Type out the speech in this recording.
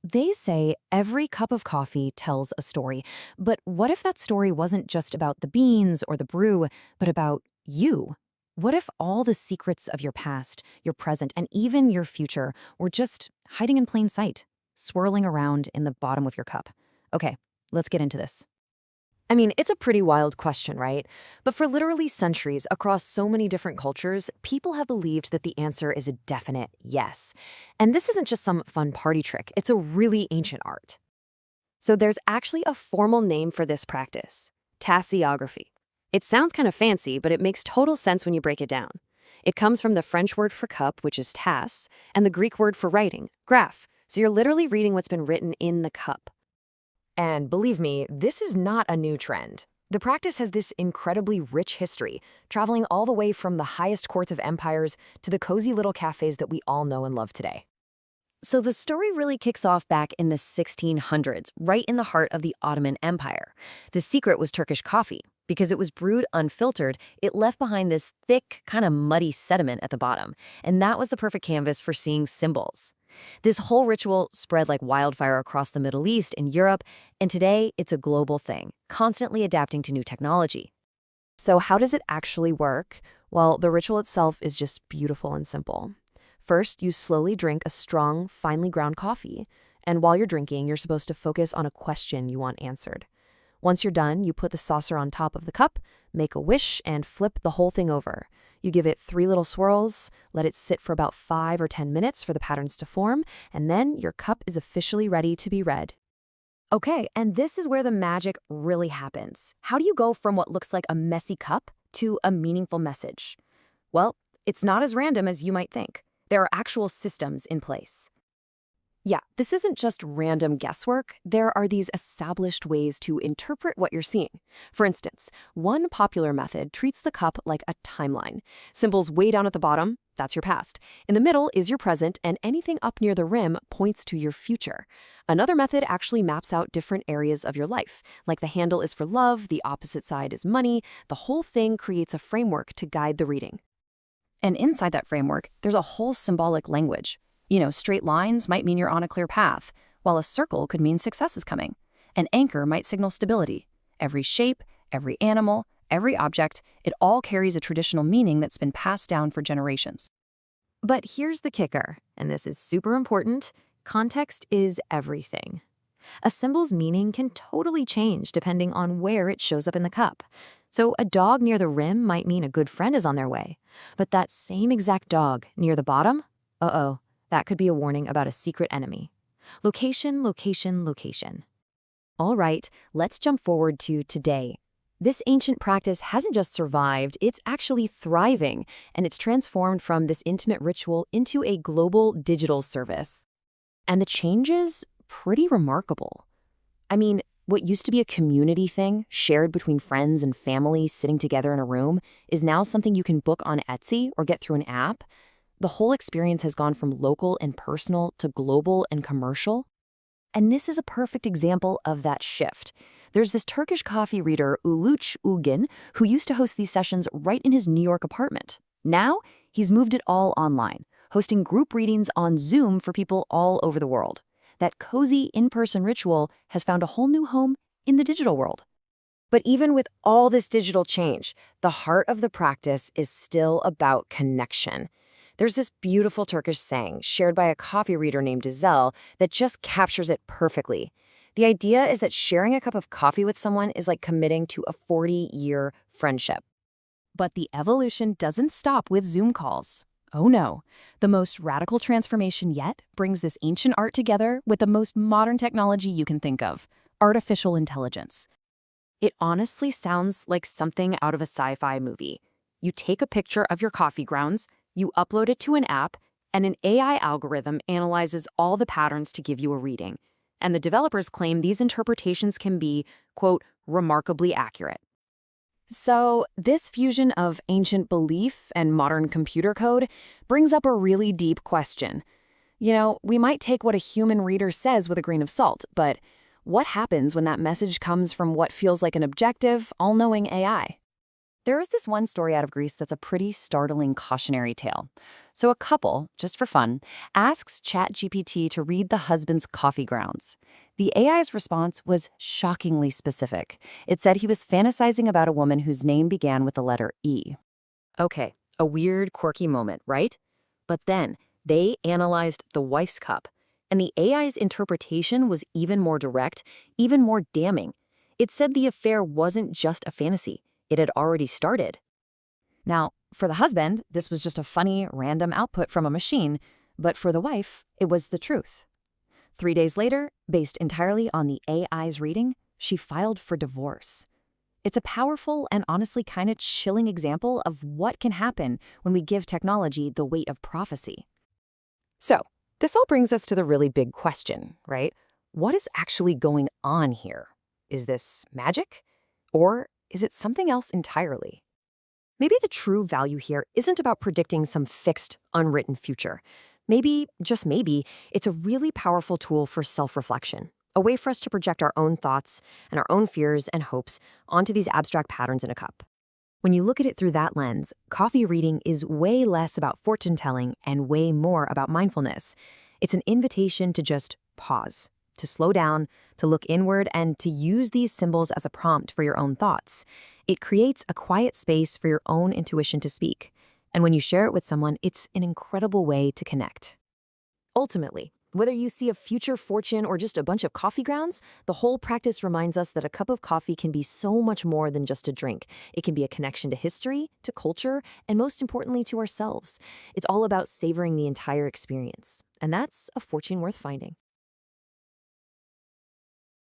They say every cup of coffee tells a story. But what if that story wasn't just about the beans or the brew, but about you? What if all the secrets of your past, your present, and even your future were just hiding in plain sight, swirling around in the bottom of your cup? Okay, let's get into this. I mean, it's a pretty wild question, right? But for literally centuries, across so many different cultures, people have believed that the answer is a definite yes. And this isn't just some fun party trick, it's a really ancient art. So there's actually a formal name for this practice: tasseography. It sounds kind of fancy, but it makes total sense when you break it down. It comes from the French word for cup, which is tasse, and the Greek word for writing, graph. So you're literally reading what's been written in the cup. And believe me, this is not a new trend. The practice has this incredibly rich history, traveling all the way from the highest courts of empires to the cozy little cafes that we all know and love today. So the story really kicks off back in the 1600s, right in the heart of the Ottoman Empire. The secret was Turkish coffee. Because it was brewed unfiltered, it left behind this thick, kind of muddy sediment at the bottom, and that was the perfect canvas for seeing symbols. This whole ritual spread like wildfire across the Middle East and Europe, and today it's a global thing, constantly adapting to new technology. So how does it actually work? Well, the ritual itself is just beautiful and simple. First, you slowly drink a strong, finely ground coffee, and while you're drinking, you're supposed to focus on a question you want answered. Once you're done, you put the saucer on top of the cup, make a wish, and flip the whole thing over. You give it 3 little swirls, let it sit for about 5 or 10 minutes for the patterns to form, and then your cup is officially ready to be read. Okay, and this is where the magic really happens. How do you go from what looks like a messy cup to a meaningful message? Well, it's not as random as you might think. There are actual systems in place. Yeah, this isn't just random guesswork. There are these established ways to interpret what you're seeing. For instance, one popular method treats the cup like a timeline. Symbols way down at the bottom, that's your past. In the middle is your present, and anything up near the rim points to your future. Another method actually maps out different areas of your life. Like the handle is for love, the opposite side is money. The whole thing creates a framework to guide the reading. And inside that framework, there's a whole symbolic language. Straight lines might mean you're on a clear path, while a circle could mean success is coming. An anchor might signal stability. Every shape, every animal, every object, it all carries a traditional meaning that's been passed down for generations. But here's the kicker, and this is super important: context is everything. A symbol's meaning can totally change depending on where it shows up in the cup. So a dog near the rim might mean a good friend is on their way. But that same exact dog near the bottom? Uh-oh. That could be a warning about a secret enemy. Location, location, location. All right, let's jump forward to today. This ancient practice hasn't just survived, it's actually thriving, and it's transformed from this intimate ritual into a global digital service. And the change is pretty remarkable. I mean, what used to be a community thing, shared between friends and family sitting together in a room, is now something you can book on Etsy or get through an app. The whole experience has gone from local and personal to global and commercial. And this is a perfect example of that shift. There's this Turkish coffee reader, Uluç Ugin, who used to host these sessions right in his New York apartment. Now, he's moved it all online, hosting group readings on Zoom for people all over the world. That cozy in-person ritual has found a whole new home in the digital world. But even with all this digital change, the heart of the practice is still about connection. There's this beautiful Turkish saying shared by a coffee reader named Dizel that just captures it perfectly. The idea is that sharing a cup of coffee with someone is like committing to a 40-year friendship. But the evolution doesn't stop with Zoom calls. Oh no, the most radical transformation yet brings this ancient art together with the most modern technology you can think of: artificial intelligence. It honestly sounds like something out of a sci-fi movie. You take a picture of your coffee grounds, you upload it to an app, and an AI algorithm analyzes all the patterns to give you a reading. And the developers claim these interpretations can be, quote, remarkably accurate. So this fusion of ancient belief and modern computer code brings up a really deep question. We might take what a human reader says with a grain of salt, but what happens when that message comes from what feels like an objective, all-knowing AI? There is this one story out of Greece that's a pretty startling cautionary tale. So a couple, just for fun, asks ChatGPT to read the husband's coffee grounds. The AI's response was shockingly specific. It said he was fantasizing about a woman whose name began with the letter E. Okay, a weird, quirky moment, right? But then they analyzed the wife's cup, and the AI's interpretation was even more direct, even more damning. It said the affair wasn't just a fantasy. It had already started. Now, for the husband, this was just a funny, random output from a machine, but for the wife, it was the truth. 3 days later, based entirely on the AI's reading, she filed for divorce. It's a powerful and honestly kind of chilling example of what can happen when we give technology the weight of prophecy. So, this all brings us to the really big question, right? What is actually going on here? Is this magic? Or is it something else entirely? Maybe the true value here isn't about predicting some fixed, unwritten future. Maybe, just maybe, it's a really powerful tool for self-reflection, a way for us to project our own thoughts and our own fears and hopes onto these abstract patterns in a cup. When you look at it through that lens, coffee reading is way less about fortune-telling and way more about mindfulness. It's an invitation to just pause, to slow down, to look inward, and to use these symbols as a prompt for your own thoughts. It creates a quiet space for your own intuition to speak. And when you share it with someone, it's an incredible way to connect. Ultimately, whether you see a future fortune or just a bunch of coffee grounds, the whole practice reminds us that a cup of coffee can be so much more than just a drink. It can be a connection to history, to culture, and most importantly, to ourselves. It's all about savoring the entire experience. And that's a fortune worth finding.